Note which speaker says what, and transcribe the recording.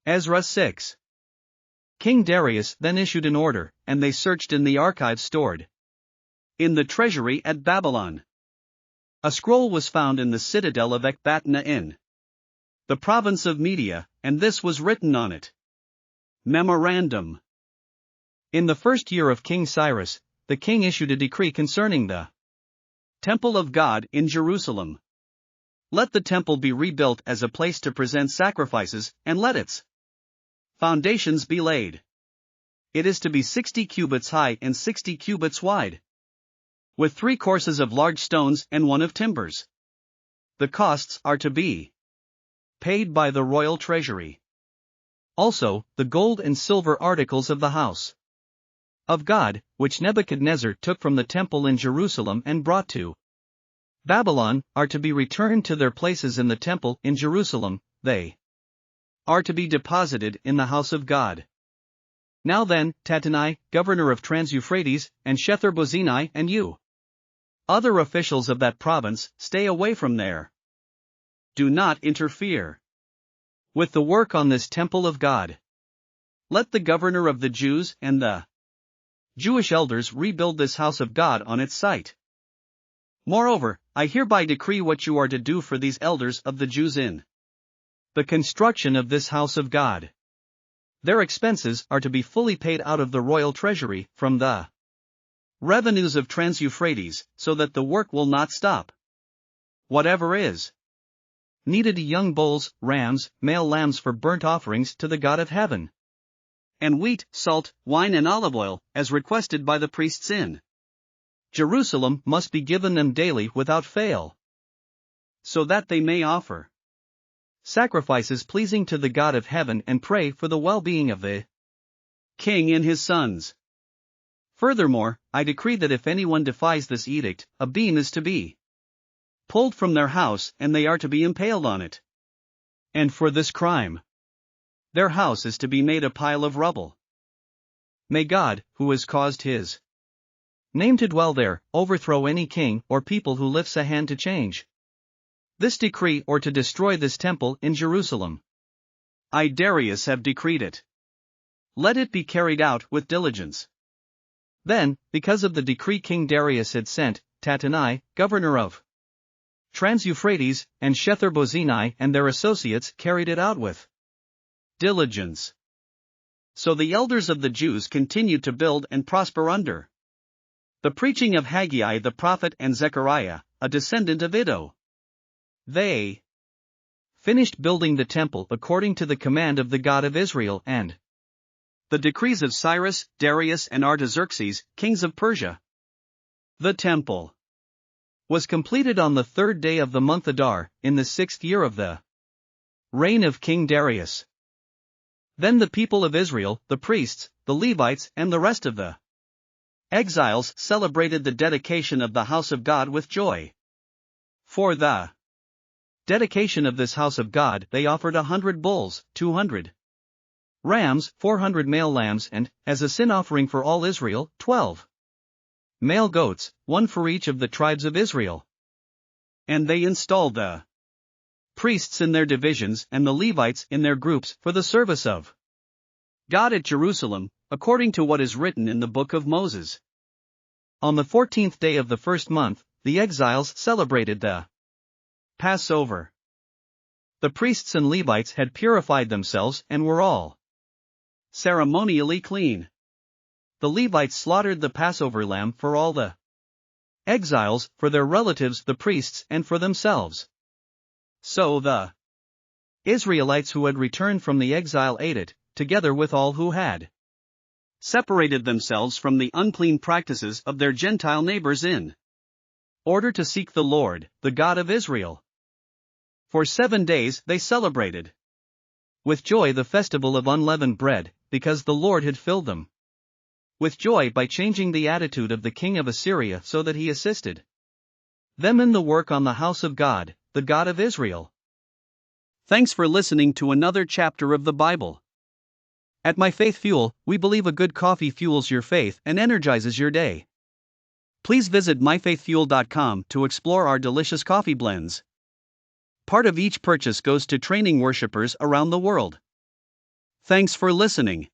Speaker 1: Ezra 6. King Darius then issued an order, and they searched in the archives stored in the treasury at Babylon. A scroll was found in the citadel of Ecbatana in the province of Media, and this was written on it. Memorandum. In the first year of King Cyrus, the king issued a decree concerning the temple of God in Jerusalem. Let the temple be rebuilt as a place to present sacrifices, and let its foundations be laid. It is to be 60 cubits high and 60 cubits wide, with 3 courses of large stones and 1 of timbers. The costs are to be paid by the royal treasury. Also, the gold and silver articles of the house of God, which Nebuchadnezzar took from the temple in Jerusalem and brought to Babylon, are to be returned to their places in the temple in Jerusalem. They are to be deposited in the house of God. Now then, Tattenai, governor of Trans-Euphrates, and Shetharbozenai, and you, other officials of that province, stay away from there. Do not interfere with the work on this temple of God. Let the governor of the Jews and the Jewish elders rebuild this house of God on its site. Moreover, I hereby decree what you are to do for these elders of the Jews in the construction of this house of God. Their expenses are to be fully paid out of the royal treasury from the revenues of Trans-Euphrates, so that the work will not stop. Whatever is needed, young bulls, rams, male lambs for burnt offerings to the God of heaven, and wheat, salt, wine and olive oil, as requested by the priests in Jerusalem, must be given them daily without fail, so that they may offer sacrifices pleasing to the God of heaven and pray for the well-being of the king and his sons. Furthermore, I decree that if anyone defies this edict, a beam is to be pulled from their house and they are to be impaled on it. And for this crime, their house is to be made a pile of rubble. May God, who has caused his name to dwell there, overthrow any king or people who lifts a hand to change this decree or to destroy this temple in Jerusalem. I, Darius, have decreed it. Let it be carried out with diligence. Then, because of the decree King Darius had sent, Tattenai, governor of Trans-Euphrates, and Shetharbozenai and their associates carried it out with diligence. So the elders of the Jews continued to build and prosper under the preaching of Haggai the prophet and Zechariah, a descendant of Iddo. They finished building the temple according to the command of the God of Israel and the decrees of Cyrus, Darius and Artaxerxes, kings of Persia. The temple was completed on the 3rd day of the month Adar, in the 6th year of the reign of King Darius. Then the people of Israel, the priests, the Levites and the rest of the exiles celebrated the dedication of the house of God with joy. For the dedication of this house of God they offered 100 bulls, 200 rams, 400 male lambs and, as a sin offering for all Israel, 12 male goats, 1 for each of the tribes of Israel. And they installed the priests in their divisions and the Levites in their groups for the service of God at Jerusalem, according to what is written in the book of Moses. On the 14th day of the 1st month, the exiles celebrated the Passover. The priests and Levites had purified themselves and were all ceremonially clean. The Levites slaughtered the Passover lamb for all the exiles, for their relatives the priests and for themselves. So the Israelites who had returned from the exile ate it, together with all who had separated themselves from the unclean practices of their Gentile neighbors in order to seek the Lord, the God of Israel. For 7 days they celebrated with joy the festival of unleavened bread, because the Lord had filled them with joy by changing the attitude of the king of Assyria so that he assisted them in the work on the house of God, the God of Israel. Thanks for listening to another chapter of the Bible. At My Faith Fuel, we believe a good coffee fuels your faith and energizes your day. Please visit myfaithfuel.com to explore our delicious coffee blends. Part of each purchase goes to training worshipers around the world. Thanks for listening.